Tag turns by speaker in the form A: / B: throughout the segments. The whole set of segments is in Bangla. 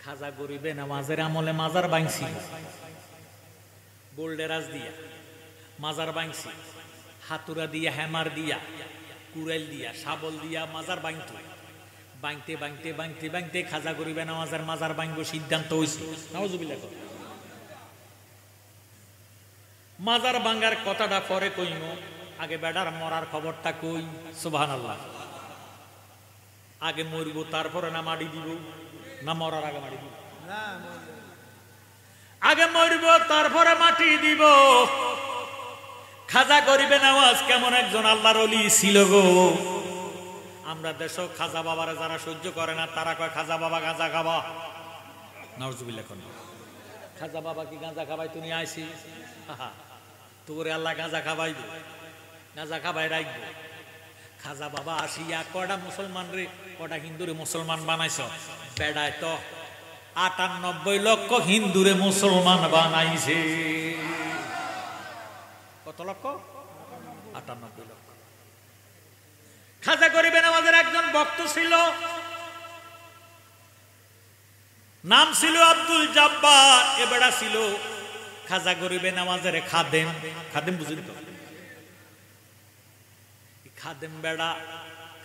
A: খাজা গরিবে নামাজের আমলে মাজার ভাঙছি, বোল্ডেরাজ দিয়া মাজার ভাঙছি, হাতুরা দিয়া, হ্যামার দিয়া, কুড়াইল দিয়া, শাবল দিয়া মাজার ভাঙত। ভাঙতে ভাঙতে ভাঙতে ভাঙতে খাজা গরিবে নামাজের মাজার ভাঙব সিদ্ধান্ত হয়েছে। নাউজুবিল্লাহ। মাজার ভাঙার কথাটা পরে কইম, আগে বেটার মরার খবরটা কই। সুবহানাল্লাহ। আগে মরব তারপরে না মাটি দিব, না মরার আগে মাটি দিব? আগে মরব তারপরে মাটি দিব। খাজা গরিবে নামাজ কেমন একজন আল্লাহর ওলি ছিল গো। আমরা দেশ খাজা বাবারা যারা সহ্য করে না তারা কয় খাজা বাবা গাঁজা খাবা। নাউজুবিল্লাহ। খাজা বাবা কি গাঁজা খাবাই? তুমি আইসি তোরে আল্লাহ গাঁজা খাবাইব, গাঁজা খাবাই রাখবো। খাজা বাবা আসিয়া কটা মুসলমান রে, কটা হিন্দুরে মুসলমান বানাইছ? বেড়ায় তো ৯৮ লক্ষ হিন্দুরে মুসলমান বানাইছে। কত লক্ষ? ৯৮ লক্ষ। খাজা গরিবে নামাজের একজন ভক্ত ছিল, নাম ছিল আব্দুল জব্বার। এ বেড়া ছিল খাজা গরিবে নামাজের খাদেম। খাদেম বুঝলি তো? খাদেম বেড়া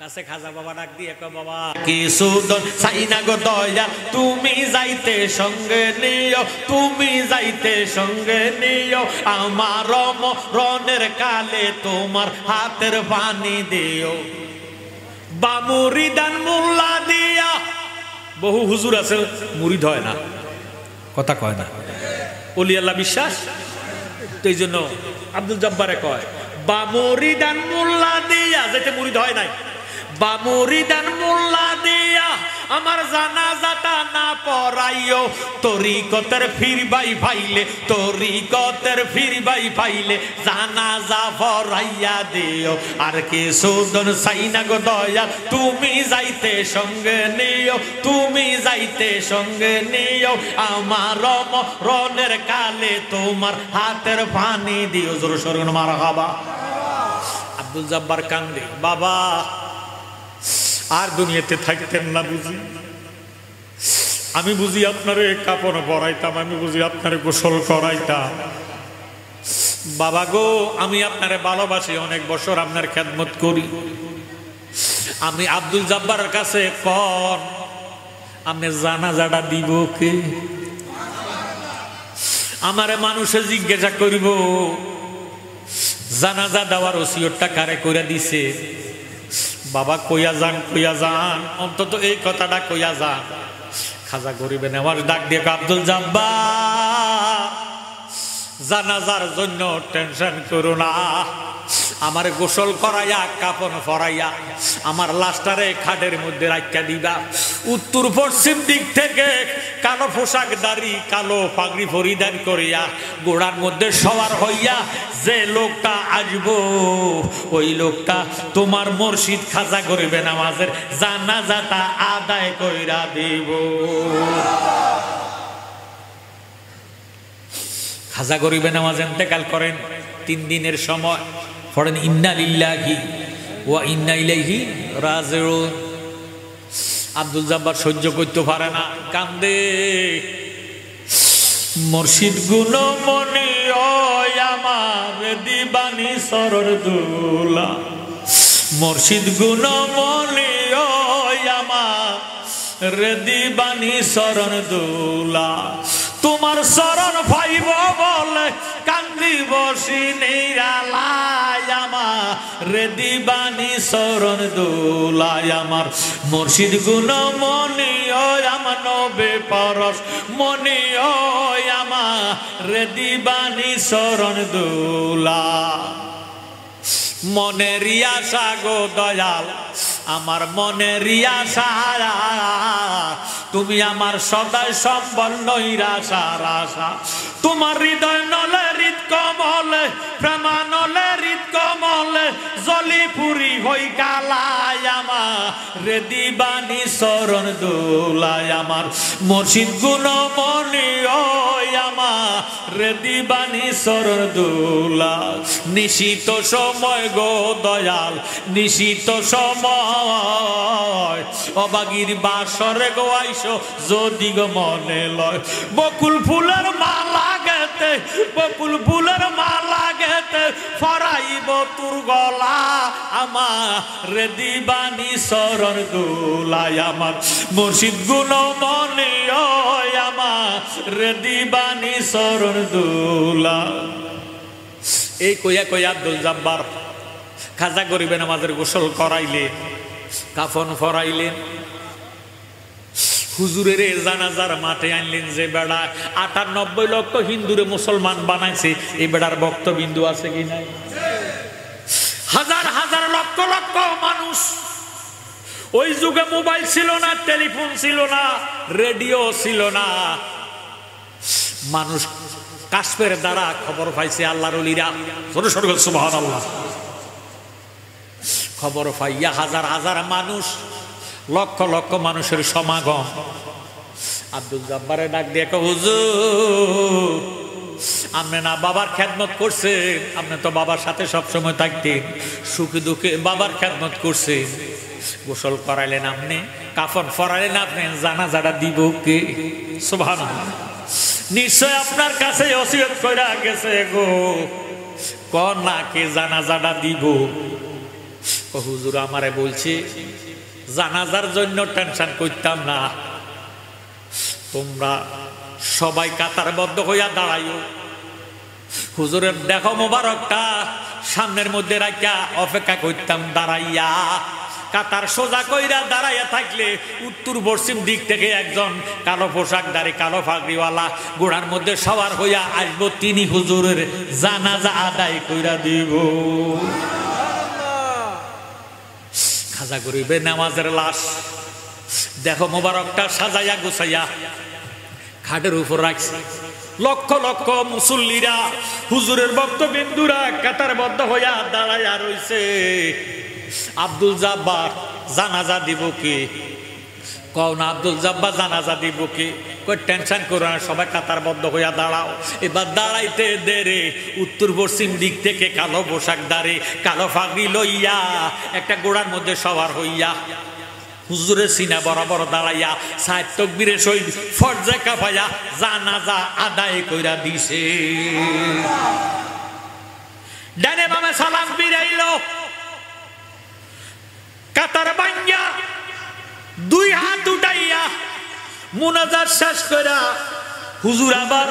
A: কাছে খাজা বাবা ডাক দিয়ে কয়, বাবা কি সুদন সাইনা গো দয়া, তুমি যাইতে সঙ্গে নিও, তুমি যাইতে সঙ্গে নিও, আমার মরণের কালে তোমার হাতের পানি দিও। বামুরিদান মোল্লা দিয়া। বহু হুজুর আছে মুরিদ হয় না, কথা কয় না, ওলি আল্লাহ বিশ্বাস। তো এই জন্য আব্দুল জব্বারে কয় বামুরিদান মোল্লা দিয়া, যেতে মুরিদ হয় নাই। বামুরিদান মোল্লা দিয়া আমার জানাজাটা না পড়াইও, তরিকতের ফিরবাই ফাইলে, তরিকতের ফিরবাই ফাইলে জানাজা পড়াইয়া দিও। আর কি সুদন সাইনা গো দয়া, তুমি যাইতে সঙ্গে নিও, তুমি যাইতে সঙ্গে নিও, আমার মরণের কালে তোমার হাতের পানি দিও। জোর সরুন মারহাবা। আব্দুল জব্বার কান্দে, বাবা আর দুনিয়াতে থাকতেন না বুঝি? আমি বুঝি আপনারে কাপড় পরাইতাম, আমি বুঝি আপনারে গোসল করাইতাম। বাবা গো, আমি আপনারে ভালোবাসি, অনেক বছর আপনার খেদমত করি। আমি আব্দুল জব্বারের কাছে কোন আপনি জানাজাটা দিব কে? আমারে মানুষে জিজ্ঞাসা করিব জানাজা দেওয়ার ওসিয়তটা কারে কইরা দিছে? বাবা কইয়া যান, কইয়া যান, অন্তত এই কথাটা কইয়া যান। খাজা গরিবে নামাজ ডাক দিয়ে আব্দুল জব্বার, জানাজার জন্য টেনশন করো না, আমার গোসল করাইয়া কাপন পরাইয়া আমার লাশটারে খাটের মধ্যে রাখিয়া দিবা। উত্তর পশ্চিম দিক থেকে কালো পোশাক দাড়ি, কালো পাগড়ি পরিধান করিয়া গোড়ার মধ্যে সওয়ার হইয়া যে লোকটা আসবো, ওই লোকটা তোমার মুর্শিদ খাজা গরিবে নামাজের জানাজাটা আদায় কইরা দিব। খাজা গরিবে নামাজ ইন্তেকাল করেন 3 দিনের সময়। পড়েন ইন্না লিল্লাহি ওয়া ইন্না ইলাইহি রাজিউন। আব্দুল জব্বার সহ্য করতে পারে না, কান্দে। মুর্শিদ গুণমণি ওই আমার দিবানি সরর দুলা, মুর্শিদ গুণমণি ওই আমার দিবানি সরণ দুলা, তোমার শরণ ভাইব বলে কান্দি বসি নিরালায়, আমার দিবানি শরণ দোলায়, আমার মুর্শিদ গুণ মনি ওই আমার নবে পরশ মনি ওই আমার দিবানি শরণ দোলা। মনের আশা গো দয়াল, আমার মনের আশা, তুমি আমার সদাই সম্বল নৈরাশার আশা। তোমার হৃদয় নলে হৃদ কমলে, প্রেমা নলে হৃদ কমলে, জলি পুরি হই কালায়, আমার দিবানি শরণ দোলায়, আমার মুর্শিদ গুণ মনি ওই আমার রে দিবানি চরণ দুলা নিশিত সময় গো দয়াল নিশিত সময় অবাগির বাসরে গো আইসো যদি গো মনে লয় বকুল ফুলের মালা গেতে বকুল ফুলের মালা গেতে ফরাইব তোর গলা আমার রে দিবানি চরণ দুলাই আমার মুর্শিদ গুণ মনে আমার রে দিবানি চরণ দুলা। এই কইয়া কইয়া আব্দুল জব্বার খাজা গরিবে নামাজের গোসল করাইলেন কাফন ফরাইলেন হুজুরের জানাজার মাঠে আনলেন যে বেড়া ৯৮ লক্ষ হিন্দুরে মুসলমান বানাইছে এই বেড়ার ভক্তবিন্দু আছে কি নাই হাজার হাজার লক্ষ লক্ষ মানুষ ওই যুগে মোবাইল ছিল না টেলিফোন ছিল না রেডিও ছিল না মানুষ কাশফের দ্বারা খবর পাইছে আল্লাহর ওলিরা জোরে সোরে সুবহানাল্লাহ খবর পাইয়া হাজার হাজার মানুষ লক্ষ লক্ষ মানুষের সমাগম আব্দুল জব্বারে ডাক দিয়ে কয় হুজুর আপনি না বাবার খেদমত করছেন আপনি তো বাবার সাথে সবসময় থাকতেন সুখে দুঃখে বাবার খেদমত করছেন গোসল করাইলেন আপনি কাফন ফরাইলেন আপনি জানাজাটা দিব কে সুবহানাল্লাহ নিশ্চয় আপনার কাছে ওসিয়ত কইরা গেছে গো কোন না কে জানাজাটা দিব হুজুর আমারে বলছে জানাজার জন্য টেনশন করতাম না তোমরা সবাই কাতারবদ্ধ হইয়া দাঁড়াইও হুজুরের দেখো মোবারকটা সামনের মধ্যে রাখিয়া অপেক্ষা করতাম দাঁড়াইয়া কাতার সোজা কইরা দাঁড়াইয়া থাকলে উত্তর পশ্চিম দিক থেকে একজন কালো পোশাকধারী কালো পাগড়িওয়ালা ঘোড়ার মধ্যে সবার হইয়া আসবো তিনি হুজুরের জানাজা আদায় কইরা দিব খাজা গরিবে নামাজের লাশ দেখো মোবারকটা সাজাইয়া গুছাইয়া খাটের উপর রাখছে লক্ষ লক্ষ মুসল্লিরা হুজুরের ভক্তবিন্দুরা কাতারবদ্ধ হইয়া দাঁড়াইয়া রইছে আব্দুল জব্বার জানাজা দিব কি কও না আব্দুল জব্বার জানাজা দিব কি কই টেনশন করো না সবাই কাতারবদ্ধ হইয়া দাঁড়াও এবার দাঁড়াইতে দেরে উত্তর পশ্চিম দিক থেকে কালো পোশাকধারী কালো পাগড়ি লইয়া একটা গোড়ার মধ্যে সবার হইয়া হুজুরের সিনা বরাবর দাঁড়াইয়া সাত তাকবীরের সহিত ফরজে কাফায়া জানাজা আদায় কইরা দিছে ডানে বামে সালাম ফিরাইলো কাতার ভাঙ্গা দুই হাত উঠাইয়া মুনাজাত শেষ কইরা হুজুর আবার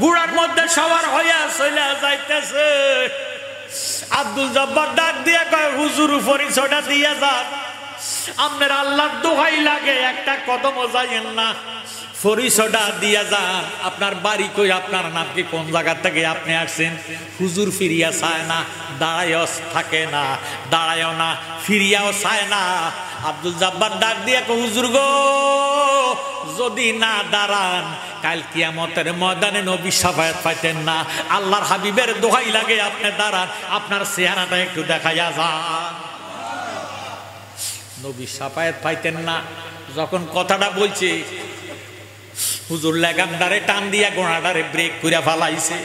A: গুড়ার মধ্যে সবার হইয়া চলে যাইতেছে আব্দুল জব্বার ডাক দিয়া কয় হুজুর পরিচয়টা দিয়া যান আপনার আল্লাহর দোহাই লাগে একটা কদম যাইয়েন না পরিচয়টা দিয়া যান আপনার বাড়ি কই আপনার নাম কি কোন জায়গা থেকে আপনি আসছেন হুজুর ফিরিয়া চায় না দাঁড়ায়ও থাকে না দাঁড়ায়ও না ফিরিয়াও চায় না আব্দুল জব্বার ডাক দিয়া কয় হুজুর গো যদি না দাঁড়ান কাল কিয়ামতের ময়দানে নবী শাফায়াত পাইতেন না আল্লাহর হাবিবের দোহাই লাগে আপনি দাঁড়ান আপনার চেহারাটা একটু দেখাইয়া যান নবী শাফায়াত পাইতেন না যখন কথাটা বলছে হুজুর লাগামদারে টান দিয়া ঘোড়াটারে ব্রেক কইরা ফালাইছে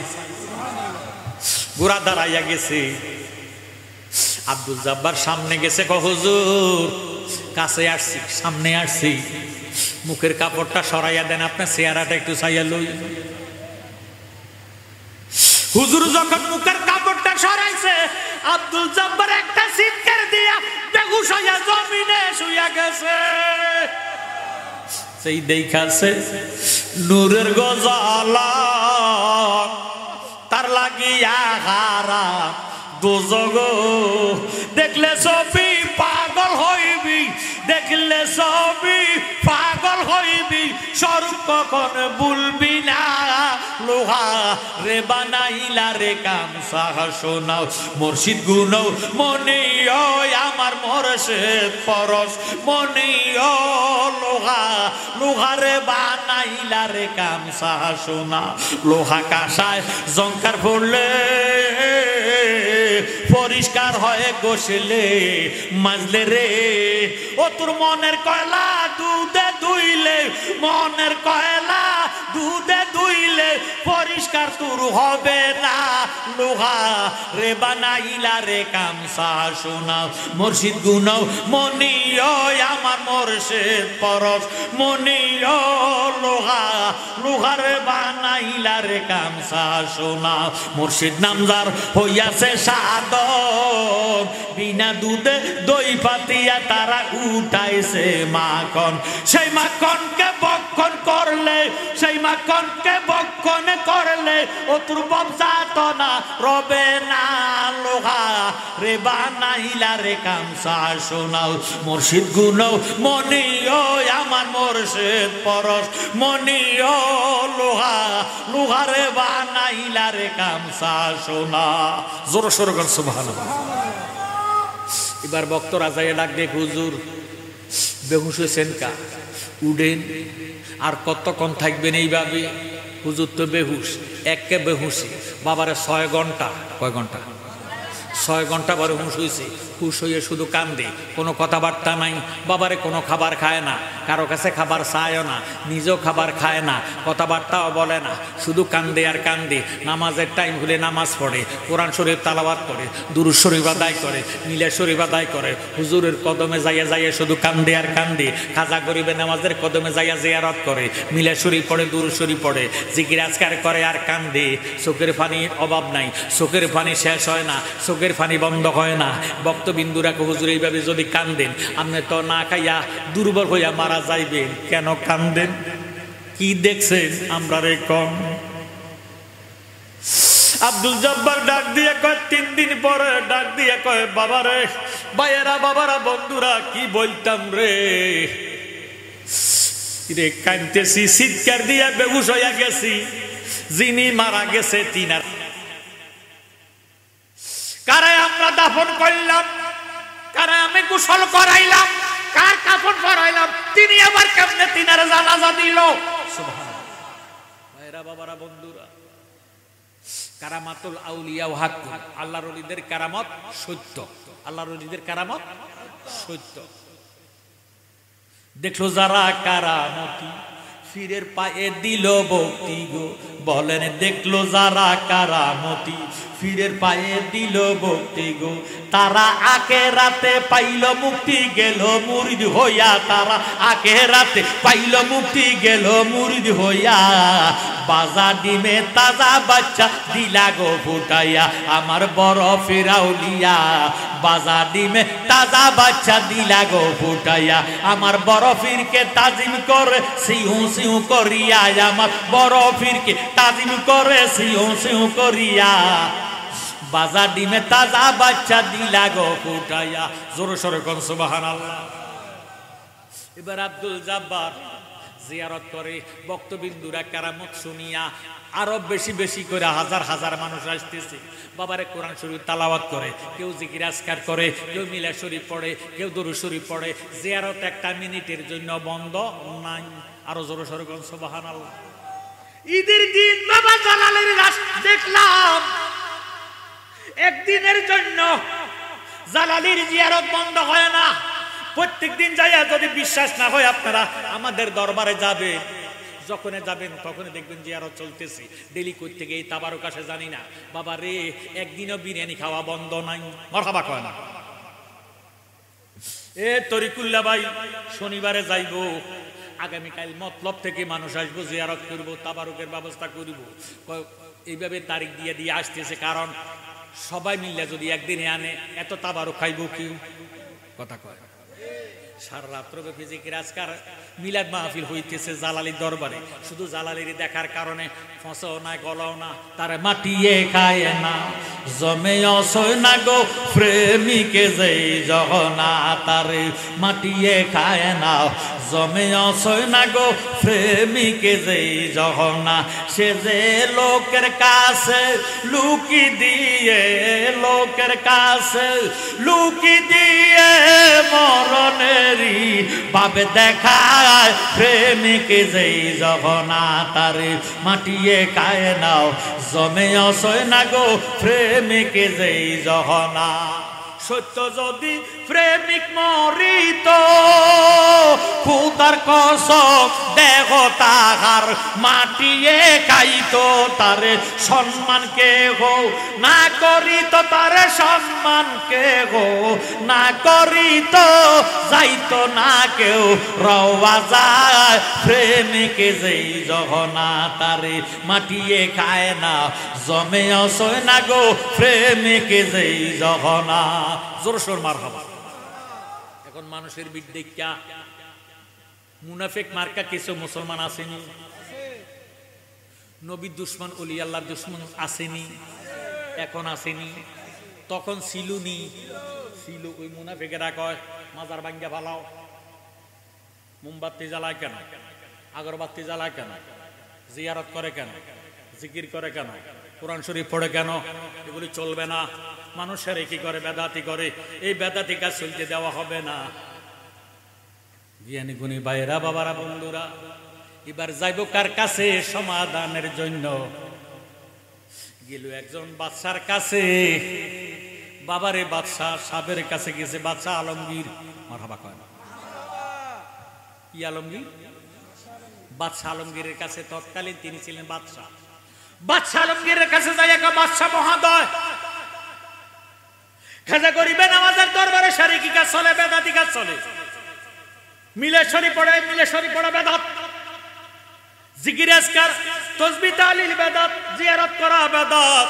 A: ঘোড়া দাঁড়াইয়া গেছে আব্দুল জব্বার সামনে গেছে কয় হুজুর কাছে আসছি সামনে আসছি মুখের কাপড়টা সরাইয়া দেন আপনার চেহারাটা একটু চাইয়া লই হুজুর যখন মুখের কাপড়টা সরাইছে আব্দুল জব্বার একটা চিৎকার দিয়া বেহুশ হইয়া জমিনে শুইয়া গেছে সেই দেখাছে নূরের গজালা তার লাগিয়া হারা দোজগ দেখলে সবই পাগল হইবি দেখলে সবই পাগল হইবি স্বরূপ কখন ভুলবি না লোহা রে বানাইলা রে কামসা শোনাও মুর্শিদ গুনাও মনে আমার মরশেদ পরশ মনে লোহা লোহা রে বানাইলা রে কামসা শোনা লোহা কাঁসায় জংকার পড়লে পরিষ্কার হয়ে গোসলে মাজলে রে ও তোর মনের কয়লা দুধে ধুইলে মনের কয়লা দুধে ধুইলে পরিষ্কার সংস্কার তোর হবে না লোহা রে বানাইলা রে কামসা শোনা মুর্শিদ গুনাও মনিও আমার মুর্শিদ পরশ মনিও লোহা লোহা রে বানাইলা রে কামসা শোনা মুর্শিদ নামদার হইয়াছে সাধন বিনা দুধে দই পাতিয়া তারা উঠাইছে মাখন সেই মাখনকে বক্ষণ করলে সেই মাখনকে বক্ষণ করলে ও তোর ববজাতনা রবে না লোহা রে বানাইলা রে কামসা শোনাও মুর্শিদ গুনাও মনিও আমার মুর্শিদ পরশ মনিও লোহা লোহা রে বানাইলা রে কামসা শোনা জোর সোর কর সুবহানাল্লাহ। এবার ভক্তরা যাই ডাকবে হুজুর বেহুশ হয়েছেন কা উডেন আর কতক্ষণ থাকবেন এইভাবে হুজুর তো বেহুশ একে বেহুশি বাবারে 6 ঘন্টা কয় ঘন্টা 6 ঘন্টা পরে হুঁশ হয়েছে হুঁশ হইয়ে শুধু কান্দে কোনো কথাবার্তা নাই বাবারে কোনো খাবার খায় না কারো কাছে খাবার চায়ও না নিজেও খাবার খায় না কথাবার্তাও বলে না শুধু কান্দে আর কান্দে নামাজের টাইম হলে নামাজ পড়ে কোরআন শরীফ তালাওয়াত করে দুরূদ শরীফ আদায় করে মিলাদ শরীফ আদায় করে হুজুরের কদমে যাইয়া যাইয়া শুধু কান্দে আর কান্দে খাজা গরিবে নামাজের কদমে যাইয়া জিয়ারত করে মিলাদ শরীফ পড়ে দুরূদ শরীফ পড়ে জিকির আজকার করে আর কান্দে চোখের পানির অভাব নাই চোখের পানি শেষ হয় না চোখের পানি বন্ধ হয় না ভক্তবিন্দুরা হুজুর এইভাবে যদি কান্দেন আপনি তো না খাইয়া দুর্বল হইয়া মারা যাইবেন কেন কান্দেন কি দেখছেন আমরা রে কম আব্দুল জব্বার ডাক দিয়ে কয় 3 দিন পরে ডাক দিয়ে কয় বাবারে ভাইয়েরা বাবারা বন্ধুরা কি বলতাম রে রে কাঁদতেছি চিৎকার দিয়ে বেহুশ হইয়া গেছি যিনি মারা গেছে তিনার কারে আমরা দাফন করলাম কারে আমি গোসল করাইলাম কার কাফন পরাইলাম তিনি আবার কেমনে তিনার জানাজা দিল সুবহানাল্লাহ। ভাইরা বাবারা বন্ধুরা কারামাতুল আউলিয়া ওয়া হক আল্লাহর ওলিদের কারামত সত্য আল্লাহর ওলিদের কারামত সত্য দেখলো যারা কারামতি ফিরের পায়ে দিল ভক্তি গো বলেন দেখলো যারা কারামতি ফিরের পায়ে দিল ভক্তি গো তারা আখিরাতে পাইল মুক্তি গেল মুরিদ হইয়া তারা আখিরাতে পাইল মুক্তি গেল মুরিদ হইয়া বাজা ডিমে তাজা বাচ্চা দিলা গো ফুটাইয়া আমার বড় ফিরাউলিয়া বাজা ডিমে তাজা বাচ্চা দিলা গো ফুটাইয়া আমার বড় ফিরকে তাজিম করে সিউ সিউ করিয়া আমার বড় ফিরকে তাজিম করে সিউ সিউ করিয়া বাজা ডিমে তাজা বাচ্চা দিলা গো ফুটাইয়া জোরে সোরে কোন সুবহানাল্লাহ। এবার আব্দুল জব্বার জিয়ারত করে ভক্তবিন্দুরা কারামত শুনিয়া আরো বেশি বেশি করে হাজার হাজার মানুষ আসতেছে বাবারে কোরআন শরীফ তালাওয়াত করে কেউ জিকির আজকার করে কেউ মিলাদ শরীফ পড়ে কেউ দুরূদ শরীফ পড়ে জিয়ারত একটা মিনিটের জন্য বন্ধ নাই আরো জোরে সোরে কোন সুবহানাল্লাহ। ঈদের দিন বাবা জালালের লাশ দেখলাম একদিনের জন্য জালালির জিয়ারত বন্ধ হয় না প্রত্যেক দিন যাইয়া যদি বিশ্বাস না হয় আপনারা আমাদের দরবারে যাবেন যখন যাবেন তখন দেখবেন জিয়ারত চলতেছে ডেলি করতে গিয়ে তাবারক আসে জানি না বাবা রে একদিনও বিরিয়ানি খাওয়া বন্ধ নাই মারহাবা কয় না এ তরিকুল্লাহ ভাই শনিবারে যাইবো আগামীকাল মতলব থেকে মানুষ আসবো জিয়ারত করবো তাবারকের ব্যবস্থা করব এইভাবে তারিখ দিয়ে দিয়ে আসতেছে কারণ সবাই মিলে যদি একদিনে আনে এত তাবারক খাইব কি কথা কয় সারা রাত্র ব্যাপী জিকির আজকার মিলাদ মাহফিল হইতেছে জালালির দরবারে শুধু জালালির দেখার কারণে ফসও না গলাও না তার মাটিয়ে খায় না জমে অসয় না গো প্রেমিকে যেই জহনা তার মাটিয়ে খায় না জমে অসয় না গো প্রেমিকে যেই জহনা সে যে লোকের কাছে লুকি দিয়ে লোকের কাছে লুকি দিয়ে মরণেরই ভাবে দেখায় প্রেমিকে যেই জহনা তার মাটিয়ে খায় নাও জমে অসয় না গো প্রেমিকে যেই জহনা সত্য যদি প্রেমিক মরিত খুদার কসম দেহ তার হার মাটিয়ে খাইতো তারে সম্মান কে গো না করিত তারে সম্মান কে গো না করিত যাইতো না কেউ রওয়া যায় প্রেমিকে যেই জহনা তারে মাটিয়ে খায় না জমে আসয় না গো প্রেমিকে যেই জহনা জোর সোর মারহাবা। এখন মানুষের বিদ্যা মুনাফিক মার্কা কিছু মুসলমান আসেনি, নবীর দুশ্মন ওলি আল্লাহর দুশ্মন আসেনি, এখন আসেনি, তখন ছিলুনি ছিল। ওই মুনাফিকেরা কয় মাজার ভাঙ্গা ফালাও, মোমবাতি জ্বালায় কেন, আগরবাতি জ্বালায় কেন, জিয়ারত করে কেন, জিকির করে কেন, কোরআন শরীফ পড়ে কেন, এগুলি চলবে না। মানুষের কি করে বেদাতি করে, এই বেদাতি কাজ চলতে দেওয়া হবে না। জ্ঞানী গুণী ভাইরা বাবারা বন্ধুরা, এবার যাইব কার কাছে সমাধানের জন্য? গেল একজন বাদশার কাছে। বাবারে বাদশাহ সাহেবের কাছে গেছে, বাদশাহ আলমগীর মারহাবা কয় না, কি আলমগীর? বাদশাহ আলমগীরের কাছে তৎকালীন তিনি ছিলেন বাদশাহ। বাদশাহ আলমগীরের কাছে যাই একা বাদশাহ মহোদয়, খাজা গরিবে নামাজের দরবারে শারীরিক কাজ চলে, বেদাতি কাজ চলে, মিলেশরি পড়ে বেদাত, জিকির আজকার তাসবিহ তাহলিল বেদাত, জিয়ারত করা বেদাত,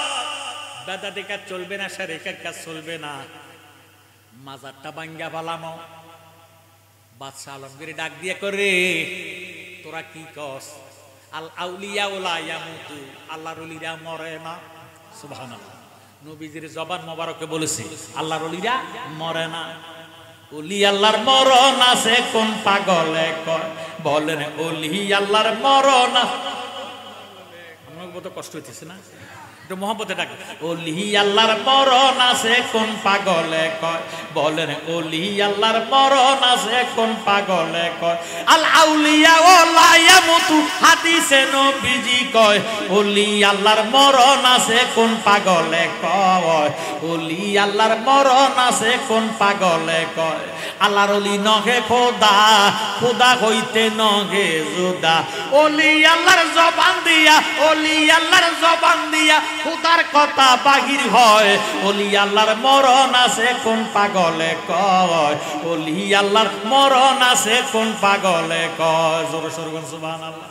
A: বেদাতি কাজ চলবে না, শারীরিক কাজ চলবে না, মাজারটা ভাঙ্গা ফালামো। বাদশাহ আলমগীর ডাক দিয়ে করে, তোরা কি কস? আল আউলিয়া ওলা ইয়ামুতু, আল্লাহর ওলিরা মরে না। সুবহানাল্লাহ, নবীজির জবান মোবারকে বলেছে আল্লাহর ওলিরা মরে না। ওলি আল্লাহর মরণ আছে কোন পাগলে কয়, বলেন ওলি আল্লাহর মরণ। আমার কত কষ্ট হইতেছে না, একটু মহব্বতে ডাক। ওলি আল্লাহর মরণ আছে কোন পাগলে কয়, বলেন ওলি আল্লাহর মরণ আছে কোন পাগলে কয়। আল আউলিয়া ওলা ইয়ামুতু, হাদিসে নবীজি কয় ওলি আল্লাহর মরণ আছে কোন পাগলে কয়, ওলি আল্লাহর মরণ আছে কোন পাগলে কয়। আল্লাহর ওলি নহে খোদা, খোদা হইতে নহে জুদা, ওলি আল্লাহর জবান দিয়া, ওলি আল্লাহর জবান দিয়া খোদার কথা বাহির হয়। ওলি আল্লাহর মরণ আছে কোন পাগলে কয়, ওলি আল্লাহর মরণ আছে কোন পাগলে কয়। জোরে সোরে বলুন সুবহানাল্লাহ।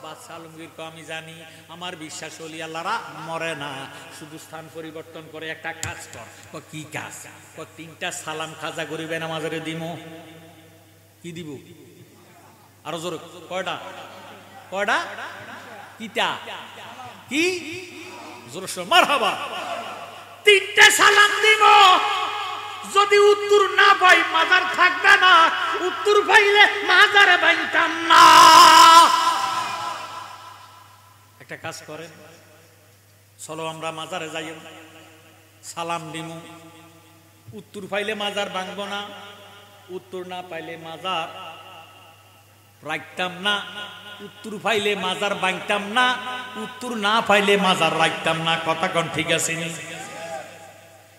A: বাদশাহ আলমগীর কয় আমি জানি, আমার বিশ্বাস ওলি আল্লাহরা মরে না, শুধু স্থান পরিবর্তন করে একটা কাজ কর। কি কাজ? তিনটা সালাম খাজা গরিবে নামাজের দিমু। কি দিব? আরো জোরে, কয়টা? কয়টা? কিটা? কি? জোরে সোরে মারহাবা। তিনটা সালাম দিব, যদি উত্তর না পাই মাজার থাকবে না, উত্তর পাইলে মাজারে বাইতাম না। একটা কাজ করেন, চলো আমরা মাজারে যাই, সালাম দিমু, উত্তর পাইলে মাজার ভাঙব না, উত্তর না পাইলে মাজার রাখতাম না, উত্তর পাইলে মাজার ভাঙতাম না, উত্তর না পাইলে মাজার রাখতাম না। কথা কোন ঠিক আছে নি?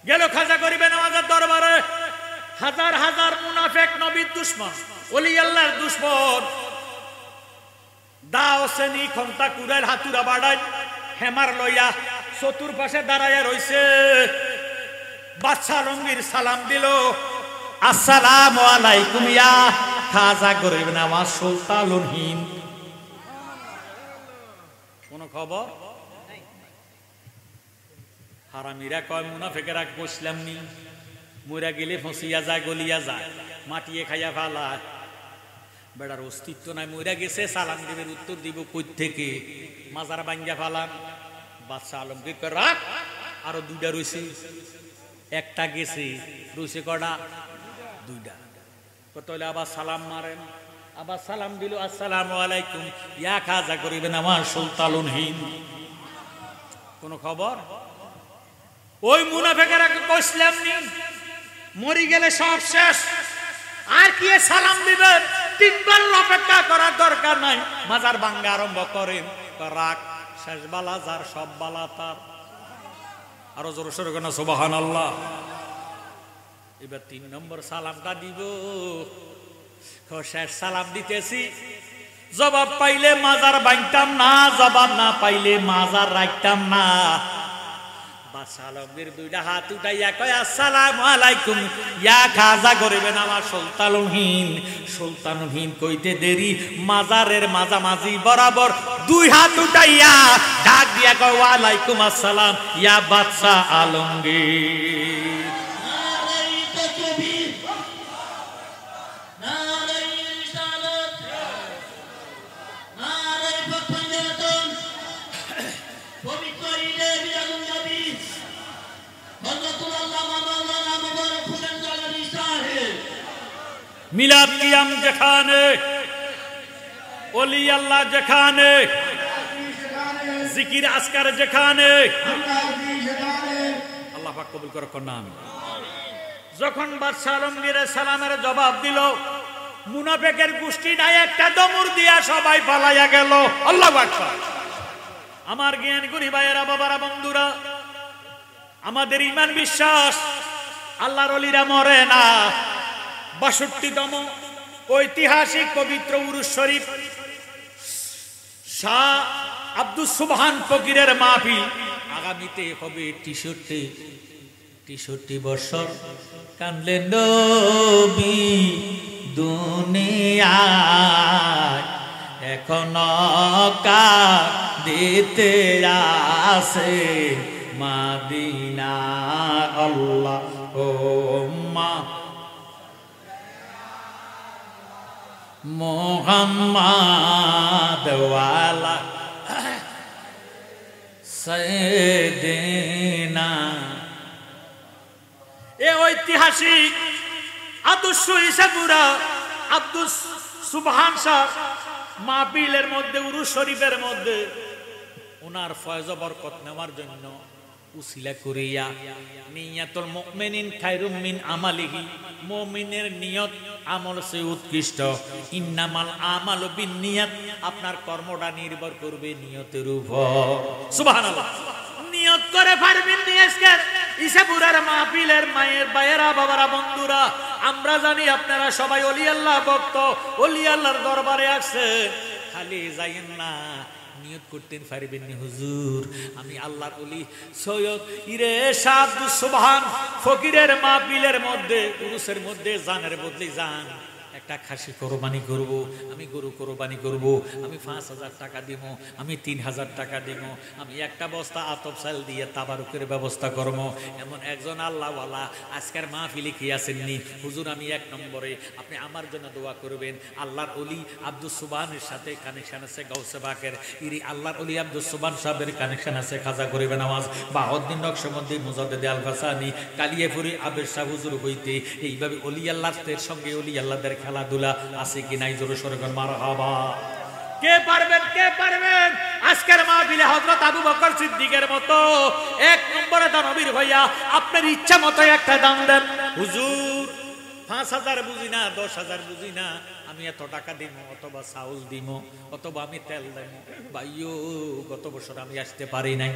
A: গেল খাজা গরিবে নামাজের দরবারে, হাজার হাজার মুনাফিক নবীর দুশমন, ওলি আল্লাহর দুশমন, দাও শ্রেণী খন্তা কুড়াল হাতুরা বাড়াই হেমার লইয়া চতুর্পাশে দাঁড়াইয়া রইছে। বাদশাহ আলমগীর সালাম দিল, আসসালামু আলাইকুম ইয়া খাজা গরিব নামাজ সুলতানুল হিন্দ। কোন খবর? হারামিরা কয় মুনাফিকেরা বসলাম নি, মইরা গেলে ফসিয়া যায়, গলিয়া যায়, মাটিয়ে খাইয়া ফালায়। বেড়ার অস্তিত্ব নাই, মইরা গেছে, সালাম দিবের উত্তর দিব কই থেকে? মাজার ভাঙ্গা ফালান। বাদশাহ আলমগীর কয় রাখ, আরো দুইটা রইছে। একটা গেছে, রইছে কটা? দুইটা। তাহলে আবার সালাম মারেন, আবার সালাম দিল, আসসালামু আলাইকুম ইয়া খাজা গরিবে নামাজ সুলতানুল হিন্দ। কোন খবর? ওই মুনাফিকেরা কইছিলাম নি, মরি গেলে সব শেষ, আর কি সালাম দিবেন? তিনবার অপেক্ষা করার দরকার নাই, মাজার ভাঙ্গা আরম্ভ করেন। রাখ, শেষ বালা যার সব বালা তার। আরো জোরে সোরে কোন সুবহানাল্লাহ। এবার 3 নম্বর সালামটা দিব, শেষ সালাম দিতেছি, জবাব পাইলে মাজার ভাঙতাম না, জবাব না পাইলে মাজার রাখতাম না। বাদশাহ আলমগীর দুইটা হাত উঠাইয়া কয় আসসালামু আলাইকুম ইয়া খাজা গরিবেন আমার সুলতানহীন। সুলতানহীন কইতে দেরি মাজারের মাঝামাঝি বরাবর দুই হাত উঠাইয়া ডাক দিয়া কয় ওয়ালাইকুম আসসালাম ইয়া বাদশাহ আলমগীর। মিলাদ কিয়াম যেখানে, ওলি আল্লাহ যেখানে, জিকির আসকার যেখানে, আল্লাহ পাক কবুল করে কন্যা। যখন বাদশাহ আলমগীরের সালামের জবাব দিল, মুনাফিকের গোষ্ঠীটা একটা দমুর দিয়া সবাই পালাইয়া গেল। আল্লাহু আকবার। আমার জ্ঞান করি ভাইয়েরা, বাবারা, বন্ধুরা, আমাদের ঈমান বিশ্বাস আল্লাহর ওলিরা মরে না। ৬২তম ঐতিহাসিক পবিত্র উরুস শরীফ শাহ আব্দুস সুবহান ফকিরের মাহফিল আগামীতে হবে ৬৩ বছর। কানলেন নবী দুনিয়ায় এখনো কাঁদিতে আছে মাদিনা। আল্লাহুম্মা মুহাম্মাদ ওয়ালা সাইয়্যিদিনা। এই ঐতিহাসিক আদর্শ হিসাবুরা আব্দুস সুবহান শাহ মাহফিলের মধ্যে, উরুস শরীফের মধ্যে ওনার ফয়জ বরকত নেওয়ার জন্য উসিলা করিয়া নিয়াতুল মুমিনিন খায়রুম মিন আমালিহি, মুমিনের নিয়ত আমল সে উৎকৃষ্ট। ইন্নামাল আমালু বিন্নিয়াত, আপনার কর্মটা নির্ভর করবে নিয়তের উপর। সুবহানাল্লাহ। নিয়ত করে পারবেন নি আজকে ইসাপুরার মাহফিলের মায়ের ভাইয়েরা, বাবারা, বন্ধুরা, আমরা জানি আপনারা সবাই ওলি আল্লাহ ভক্ত, ওলি আল্লাহর দরবারে আসছেন। খালি যাইয়েন না, নিয়ত করতেন পারবেন নি হুজুর আমি আল্লাহর ওলি সৈয়দ ইরে শাহ আব্দুস সুবহান ফকিরের মাহফিলের মধ্যে, উরুসের মধ্যে জানের বদলে জান একটা খাসি কোরবানি করব, আমি গরু কোরবানি করব, আমি ৫,০০০ টাকা দিব, আমি ৩,০০০ টাকা দিব, আমি একটা বস্তা আতপ চাল দিয়ে তাবারুকের ব্যবস্থা করব। এমন একজন আল্লাহওয়ালা আজকের মাহফিলে কি আসেননি? হুজুর আমি ১ নম্বরে, আপনি আমার জন্য দোয়া করবেন। আল্লাহর ওলি আব্দুস সুবহানের সাথে কানেকশন আছে গাউসে পাকের, ইরি আল্লাহর ওলি আব্দুস সুবহান সাহেবের কানেকশন আছে খাজা গরিবে নওয়াজ, বাহাউদ্দিন নকশবন্দি, মুজাদ্দিদ আল ফাসানি, কালিয়াপুরি আবের শাহ হুজুর হইতে এইভাবে ওলি আল্লাহদের সঙ্গে ওলি আল্লাহদের খেলাধুলা আছে কি নাই? জোরে সোরে মারহাবা। কে পারবেন, কে পারবেন আজকের মাহফিলে হযরত আবু বকর সিদ্দিকের মতো ১ নম্বরে দানবীর হইয়া আপনার ইচ্ছা মতো একটা দান দেন। হুজুর ৫,০০০ বুঝি না, ১০,০০০ বুঝি না, আমি এত টাকা দিব, অথবা চাউল দিব, অথবা আমি তেল দেব। ভাইও গত বছর আমি আসতে পারি নাই,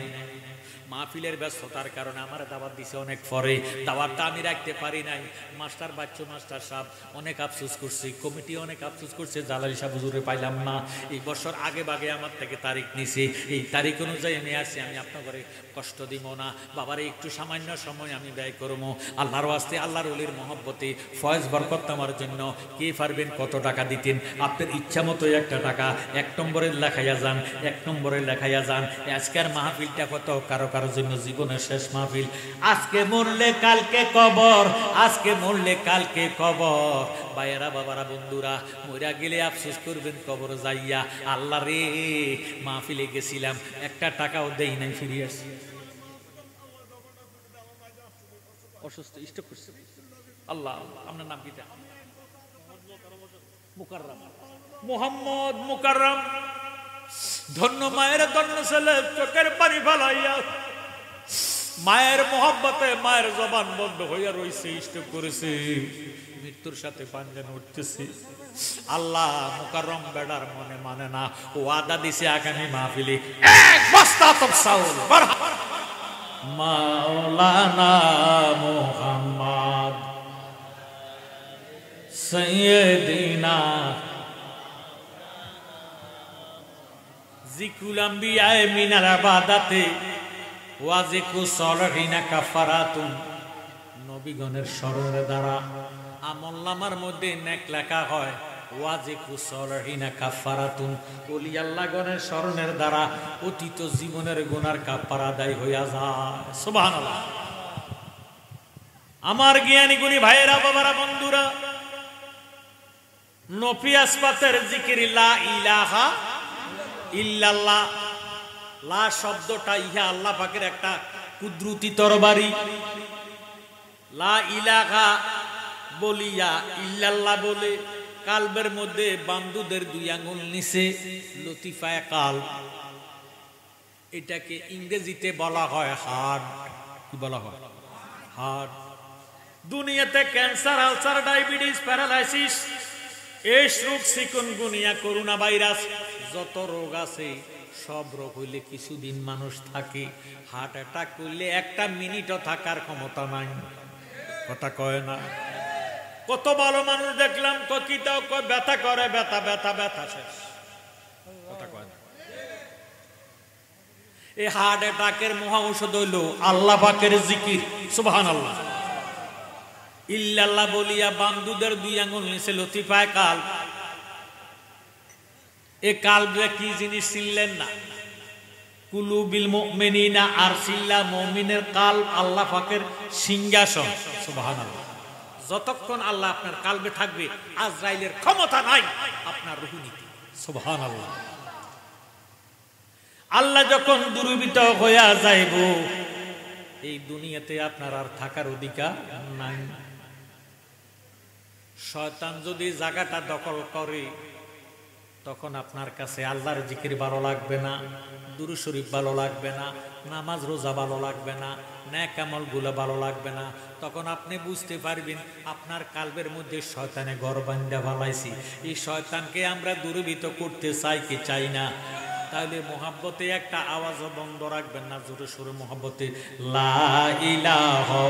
A: মাহফিলের ব্যস্ততার কারণে আমার দাওয়াত দিছে অনেক পরে, দাওয়াতটা আমি রাখতে পারি নাই। মাস্টার বাচ্চু মাস্টার সাহেব অনেক আফসোস করছে, কমিটি অনেক আফসোস করছে, জালালি সাহেব হুজুরে পাইলাম না। এই বছর আগে বাগে আমার থেকে তারিখ নিছে, এই তারিখ অনুযায়ী আমি আসছি। আমি আপনার ঘরে কষ্ট দিব না, বাবারে একটু সামান্য সময় আমি ব্যয় করবো আল্লাহর ওয়াস্তে, আল্লাহর ওলির মহব্বতে ফয়েজ বরকত আমার জন্য। কে পারবেন কত টাকা দিতেন? আপনার ইচ্ছা মতো একটা টাকা ১ নম্বরে লেখাইয়া যান, ১ নম্বরে লেখাইয়া যান। আজকের মাহফিলটা কত কারো কারোর জন্য জীবনের শেষ মাহফিল। আজকে মরলে কালকে কবর, আজকে মরলে কালকে কবর। ভাইয়েরা, বাবারা, বন্ধুরা, মইরা গেলে আফসোস করবেন কবর যাইয়া। আল্লাহ রে, মাহফিলে গেছিলাম, একটা টাকাও দেই নাই, ফিরে আসছি অসুস্থ, স্ট্রোক করছে। আল্লাহ, আপনার নাম কি? মুকাররম, মোহাম্মদ মুকাররম। ধন্য মায়ের ধন্য ছেলে, চোখের পানি ফালাইয়া মায়ের মোহাব্বতে মায়ের জবান বন্ধ হইয়া রইছে, স্ট্রোক করেছে, মৃত্যুর সাথে পাঞ্জান উঠতেছে। আল্লাহ মুকাররম বেডার মনে মানে না, ও আদা দিছে আগামী মাহফিলে ১ বস্তা আতপ চাউল। মাওলানা মুহাম্মদ সাইয়্যিদিনা জিকুল আম্বিয়ায়ে মিনাল ইবাদাতে ওয়া জিকু সালিহিনা কাফারাতুন, নবীগণের স্মরণের দ্বারা আমলনামার মধ্যে নেক লেখা হয়। ওয়া জিকু সালিহিনা কাফারাতুন, ওলি আল্লাহগণের স্মরণের দ্বারা অতীত জীবনের গুনার কাফারা আদায় হইয়া যায়। সুবহানাল্লাহ। আমার জ্ঞানী গুণী ভাইয়েরা, বাবারা, বন্ধুরা, নফি আসবাতের জিকির লা ইলাহা ইল্লাল্লাহ। লা শব্দটা ইহা আল্লাহ পাকের একটা কুদরতি তরবারি। লা ইলাহা বলিয়া ইল্লাল্লাহ বলে কালবের মধ্যে বান্দুদের দুই আঙ্গুল নিচে লতিফায়ে কালব, এটাকে ইংরেজিতে বলা হয় হার্ট। কি বলা হয়? হার্ট। দুনিয়াতে cancer, ulcer, diabetes, paralysis, AIDS রোগ, চিকুনগুনিয়া, করোনা ভাইরাস, যত রোগ আছে সব রোগ হইলে কিছুদিন মানুষ থাকে। হার্ট অ্যাটাক করলে একটা মিনিটও থাকার ক্ষমতা নাই। কথা কয় না? কত ভালো মানুষ দেখলাম, কিতাও কয় ব্যথা করে, ব্যথা ব্যথা ব্যথা শেষ। কথা কয় না? এই হার্ট অ্যাটাকের মহা ঔষধ হইল আল্লাহ পাকের জিকির। সুবহানাল্লাহ। ইল্লাল্লাহ বলিয়া বান্দুদের দুই আঙ্গুল নিচে লতিফায়ে কালব। এ কালবে কি জিনিস চিনলেন না? কুলুবিল মুমিনিনা আরসিল্লাহ, মুমিনের কালব আল্লাহ পাকের সিংহাসন। সুবহানাল্লাহ। যতক্ষণ আল্লাহ আপনার কালবে থাকবে আজরাইলের ক্ষমতা নাই আপনার রূহ নিতে। সুবহানাল্লাহ। আল্লাহ যখন দুর্বৃত্ত হইয়া যাইব, এই দুনিয়াতে আপনার আর থাকার অধিকার নাই। শয়তান যদি জায়গাটা দখল করে, তখন আপনার কাছে আল্লাহর জিকির ভালো লাগবে না, দুরূদ শরীফ ভালো লাগবে না, নামাজ রোজা ভালো লাগবে না, নেক আমলগুলো ভালো লাগবে না। তখন আপনি বুঝতে পারবেন আপনার কালবের মধ্যে শয়তানে ঘর বাঁধা ফেলাইছি। এই শয়তানকে আমরা দূরীভূত করতে চাই কি চাই না? তাহলে মোহাব্বতে একটা আওয়াজও বন্ধ রাখবেন না, জোরে সোরে মোহাব্বতে লা ইলাহা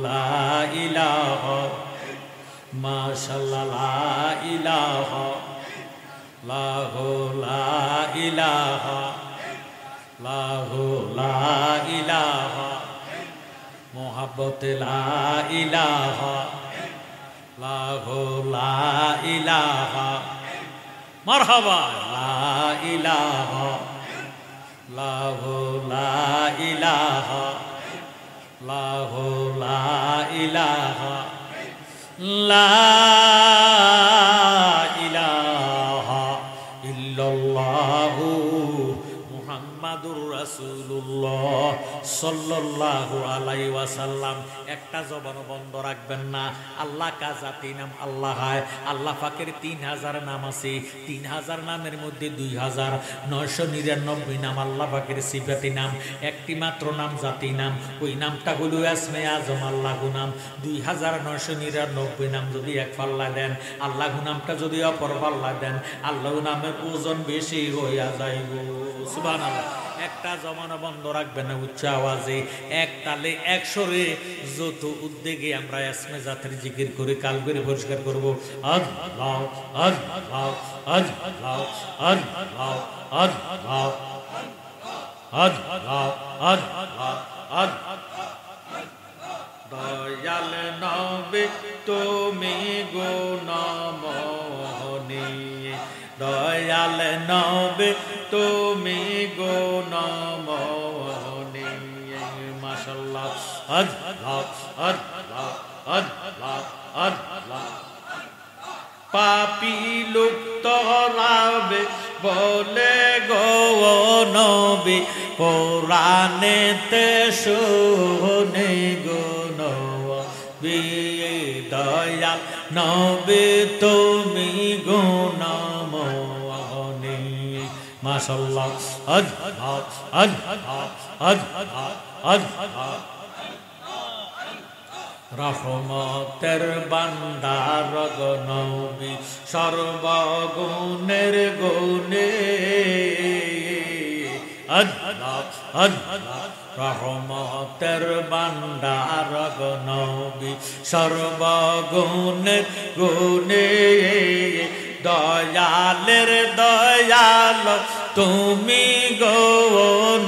A: লা ইলাহা মাশাআল্লাহ, লা ইলাহা লা ইলাহা লা ইলাহা মোহাব্বতে লা ইলাহা লা ইলাহা মারহাবা, লা ইলাহা লা ইলাহা লা ইলাহা লা ইলাহা ইল্লাল্লাহু মুহাম্মাদুর রাসূলুল্লাহ সাল্লাল্লাহু আলাইহি ওয়াসাল্লাম। একটা জবান বন্ধ রাখবেন না। আল্লাহ কা জাতি নাম আল্লাহ। আল্লাহ পাকের 3000 নাম আছে। 3000 নামের মধ্যে 2999 নাম আল্লাহ পাকের সিফাতি নাম। একটি মাত্র নাম জাতি নাম, ওই নামটা হলো ইসমে আজম আল্লাহ নাম। 2999 নাম যদি এক পাল্লা দেন, আল্লাহ নামটা যদি অপর পাল্লা দেন, আল্লাহ নামের ওজন বেশি হইয়া যাইব। সুবহানাল্লাহ। একটা জমানা বন্ধ রাখবে না, উচ্চ আওয়াজে এক তালে এক সুরে যত উদ্যোগে আমরা ইসমে জাতের জিকির করে কালবের পরিষ্কার করব। আল্লাহ আল্লাহ আল্লাহ আল্লাহ আল্লাহ আল্লাহ আল্লাহ আল্লাহ। দয়াল নবী তুমি গুণমোহনী, দয়াল নবী তুমি গুণমোহনী। মাশাআল্লাহ। আল্লাহ আল্লাহ আল্লাহ আল্লাহ। পাপী লুপ্ত রাবে বলে গো নবী, কোরআনেতে শুনে গো নবী, দয়াল নবী তুমি গুণমোহনী। মাশাআল্লাহ। আল্লাহ আল্লাহ আল্লাহ আল্লাহ। রহমতের বান্দার গো নবী, সর্বগুণের গুণে। আল্লাহ আল্লাহ। রহমতের বান্দার গো নবী, সর্বগুণের গুণে। দয়ালের দয়াল তুমি গো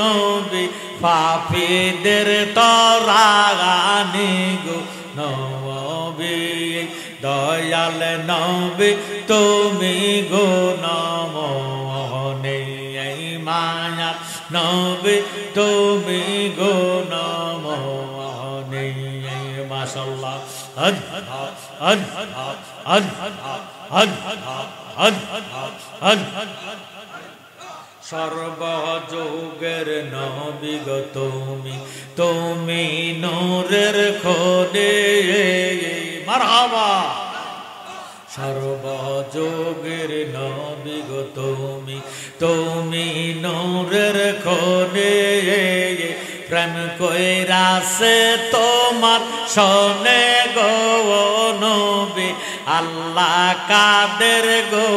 A: নবী পাপীদের তরাগানি গো নবী দয়াল নবী তুমি গো নমনে মায়া নবী তুমি গো নমনে মাশাআল্লাহ সর্বযুগের নবী গো তুমি তুমি নূরের খোদে মারহাবা সর্বযুগের নবী গো তুমি তুমি নূরের খোদে প্রেম কইরাছে তোমার শোনে গো নবী আল্লাহ কাদের গো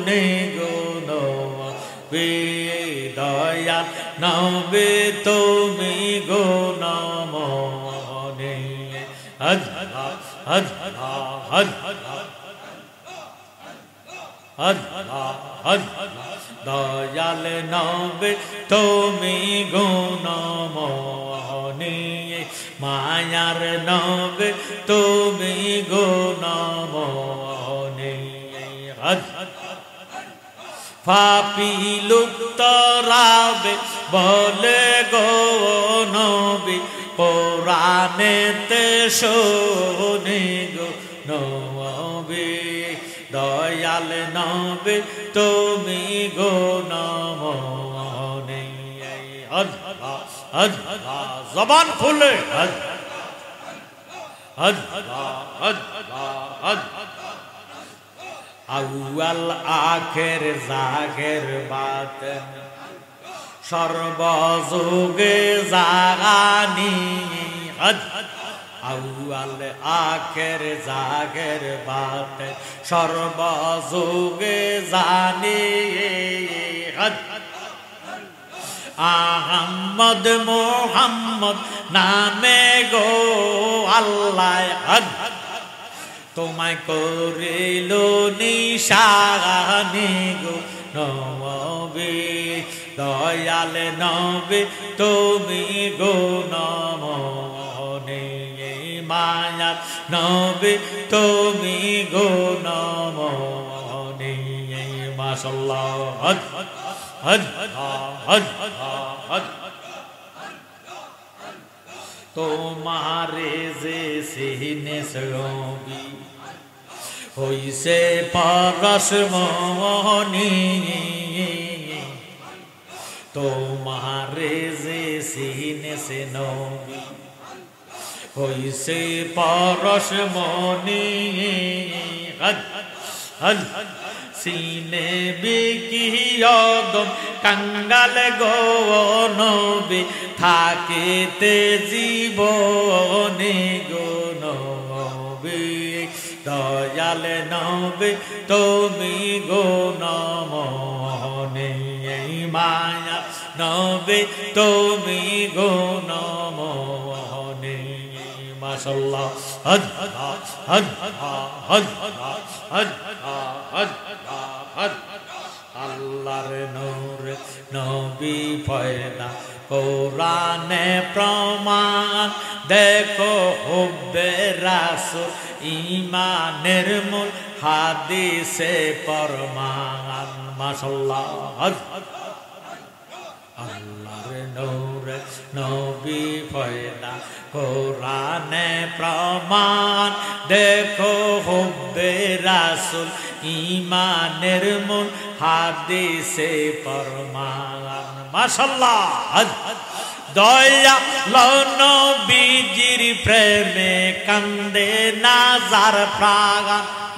A: নে গো নবী দয়া নবী তুমি গো নমনে দয়াল নবী তুমি গো নমনে মায়ার নবী তুমি গো নমনে পাপী লুপ্ত রাবে বলে গো নবী কোরআনেতে শোনে গো নবী দয়াল নবী তুমি গো নমনে জবান খুলে আউয়াল আখের জাগের বাতেন সর্বযুগে জাগানি আউয়াল আখের জাগের বাতেন সর্বযুগে জানি আহমদ মোহাম্মদ নামে গো আল্লাহ তোমায় করিল নিশানি গো নবী দয়াল নবী তুমি গো নমনে মায়া নবী তুমি গো নমনে মাশাআল্লাহ তোমারে যে সিনে সবি হইছে পরশ মনি তোমারে যে সিনে সে নবী হইছে পরশ মনি সিনে বিকিয়দম কাঙ্গাল গো নবী থাকিতে জীবনে গো নবী দয়াল নবী তুমি গো নমনে মায়া নবী তুমি গো নমনে মাশাআল্লাহ আল্লাহর নূর নবী পয়দা কোরআনে প্রমাণ দেখো হুব্বে রাসূল ঈমানের মূল হাদিসে প্রমাণ মাশাআল্লাহ আল্লাহর নূর নবী পয়দা কোরআনে প্রমাণ দেখো হুব্বে রাসূল ঈমানের মূল হাদিসে প্রমাণ মাশাআল্লাহ দয়া নবীজির প্রেমে কান্দে নাজার প্রাণ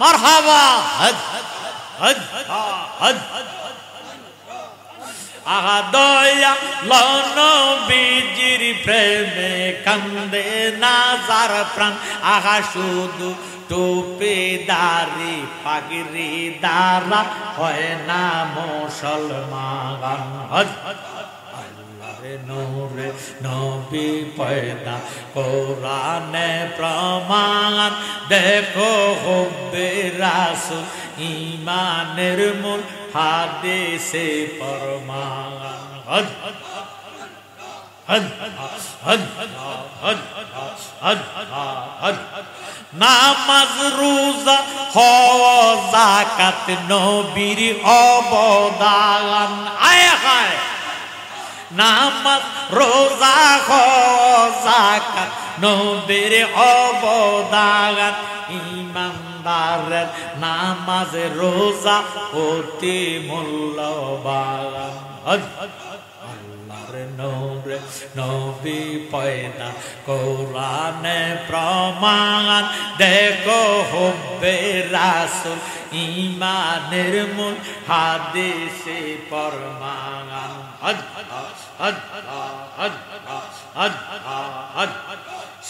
A: মারহাবা আহা দয়া নবীজির প্রেমে কান্দে নাজার প্রাণ আহা শুধু টুপি দাড়ি পাগড়ি দ্বারা হয় না মুসলমান আল্লাহর নূর নবী পয়দা কোরআনে প্রমাণ দেখো হুব্বে রাসূল ইমানের মূল হাদিসে প্রমাণ হদ হদ হদ হদ হদ হদ নামাজ রোজা হজ যাকাত নবীর অবদান আয় হায় নামাজ রোজা হজ যাকাত নবীর অবদান ইমানদারের নামাজ রোজা অতি মূল্যবান আল্লাহর নূর নবী পয়দা কোরআনে প্রমাণ দেখো হুব্বে রাসূল ইমানের মূল হাদিসে প্রমাণ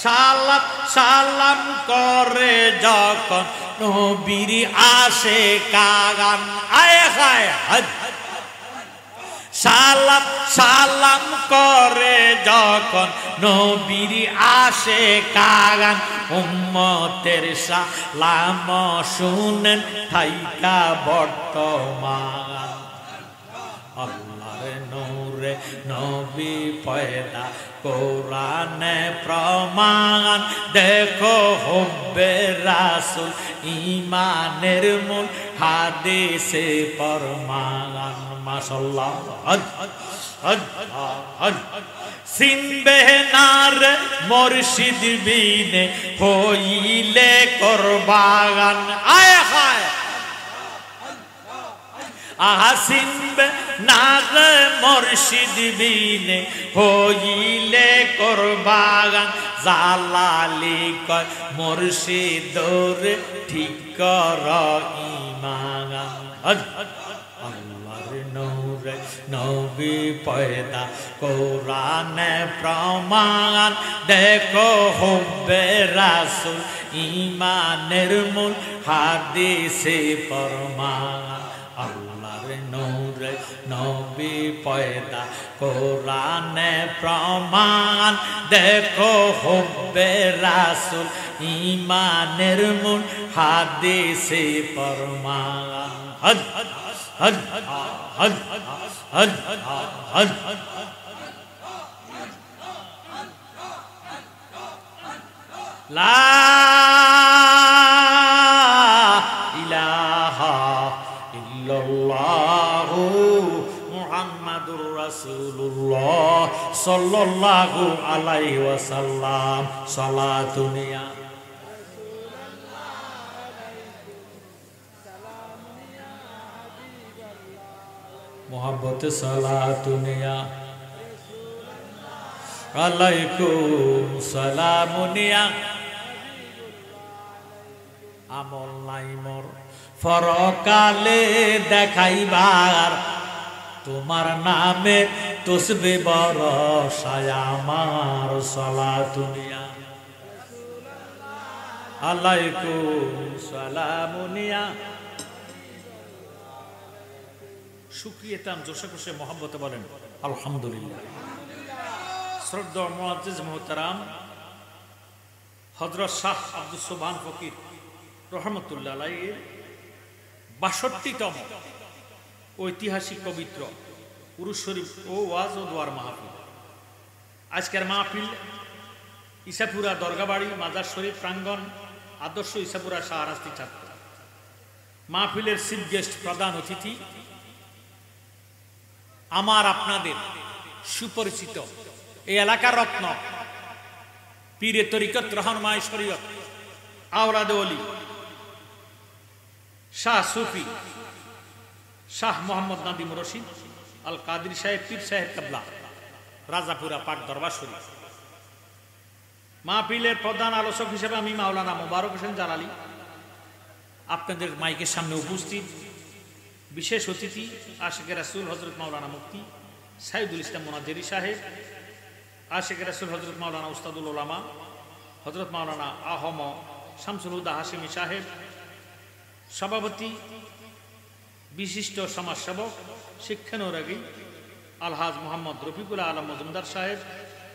A: সালাত সালাম করে যখন নবীর আশিকান আয় হায় সালাম সালাম করে যখন নবীর আশিকান উম্মতের সালাম শুনেন থাইকা বর্তমান আল্লাহর নূরে নবী পয়দা কোরআনে প্রমাণ দেখো হুব্বে রাসূল ইমানের মূল হাদিসে প্রমাণ মাশাআল্লাহ সিনবে নার মুর্শিদ বিনে হইলে কুরবান আয় হায় আসিনবে নাগ মুর্শিদ বিনে হইলে কুরবান জালালি কয় মুর্শিদর ঠিক কর ঈমান আল্লাহর নূর নবী পয়দা কোরআনে প্রমাণ দেখো হুব্বে রাসূল ঈমানের মূল হাদিসে প্রমাণ আল্লাহর নূর নবী পয়দা কোরআনে প্রমাণ দেখো হুব্বে রাসূল ঈমানের মূল হাদিসে প্রমাণ হদ হদ হদ হদ হদ লা ইলাহা ইল্লাল্লাহু মুহাম্মাদুর রাসূলুল্লাহ সাল্লাল্লাহু আলাইহি ওয়াসাল্লাম সালাতুন ইয়া মোহাম্মত সালাতুন ইয়া আলাইকুম সালামুন ইয়া আমল নাই মোর ফরকালে দেখাইবার তোমার নামে তসবে বরসায় আমার সালাতুন ইয়া আলাইকুম সালামুন ইয়া শুকরিয়াতাম জোশে খুশি মোহাম্মতে বলেন আলহামদুলিল্লাহ। শ্রদ্ধা মুআজ্জিজ মুহতারাম হযরত শাহ আব্দুস সুবহান ফকির রহমতুল্লাহ আলাইহির ৬২তম ঐতিহাসিক পবিত্র উরুস শরীফ ও ওয়াজ ও দোয়ার মাহফিল। আজকের মাহফিল ইসাপুরা দরগাবাড়ি মাজার শরীফ প্রাঙ্গণ আদর্শ ইসাপুরা শাহরাস্তি ছাত্র। মাহফিলের চিফ গেস্ট প্রধান অতিথি আমার আপনাদের সুপরিচিত এই এলাকার রত্ন পীরে তরিকত রহনমায়ে শরীয়ত আওলাদে ওলি শাহ সুফি শাহ মোহাম্মদ নাদিম রশিদ আল কাদরি সাহেব পীর সাহেব কাবলা রাজাপুরা পাক দরবার শরীফ। মাহফিলের প্রধান আলোচক হিসেবে আমি মাওলানা মোবারক হোসেন জালালি আপনাদের মাইকের সামনে উপস্থিত। বিশেষ অতিথি আশিকে রাসূল হযরত মাওলানা মুফতি সাইদুল ইসলাম মুনাজ্জেরি সাহেব, আশিকে রাসূল হযরত মাওলানা উস্তাদুল উলামা হযরত মাওলানা আহম শামসুল হুদা হাশিমি সাহেব, সভাপতি বিশিষ্ট সমাজসেবক শিক্ষানুরাগী আলহাজ মোহাম্মদ রফিকুল আলম মজুমদার সাহেব,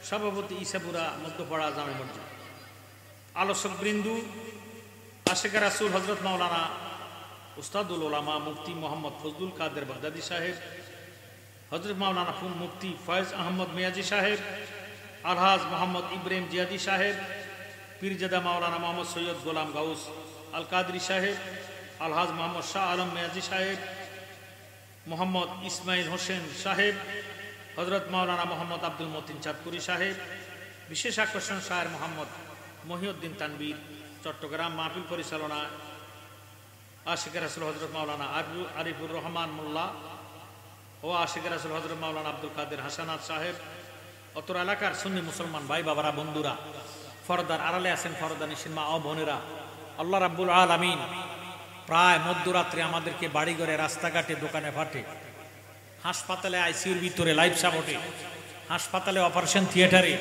A: সভাপতি ইসাপুরা মধ্যপাড়া জামে মসজিদ। আলোচক বৃন্দু আশিকে রাসূল হযরত মাওলানা উস্তাদুল উলামা মুফতি মোহাম্মদ ফজলুল কাদের বাগদাদি সাহেব, হযরত মাওলানা মুফতি ফয়েজ আহমদ মিয়াজি সাহেব, আলহাজ মোহাম্মদ ইব্রাহিম জিয়াদি সাহেব, পীরজাদা মাওলানা মোহাম্মদ সৈয়দ গোলাম গাউস আল কাদরি সাহেব, আলহাজ মোহাম্মদ শাহ আলম মিয়াজি সাহেব, মোহাম্মদ ইসমাইল হোসেন সাহেব, হযরত মাওলানা মোহাম্মদ আব্দুল মতিন চাঁদপুরি সাহেব, বিশেষ আকর্ষণ শায়ের মোহাম্মদ মহিউদ্দিন তানবীর, চট্টগ্রাম। মাহফিল পরিচালনা আশিক রাসূল হযরত মাওলানা আরিফুর রহমান মোল্লা ও আশিক রাসূল হযরত মাওলানা আব্দুল কাদের হাসানাত সাহেব। অতর এলাকার সুন্নি মুসলমান ভাই বাবারা, বন্ধুরা, ফরদার আড়ালে আছেন ফরদা নিশিন মা ও বোনেরা, আল্লাহ রাব্বুল আলামিন প্রায় মধ্যরাত্রে আমাদেরকে বাড়িঘরে, রাস্তাঘাটে, দোকানে ফাটে, হাসপাতালে, আইসিইউর ভিতরে, লাইফ সাপোর্টে, হাসপাতালে, অপারেশন থিয়েটারে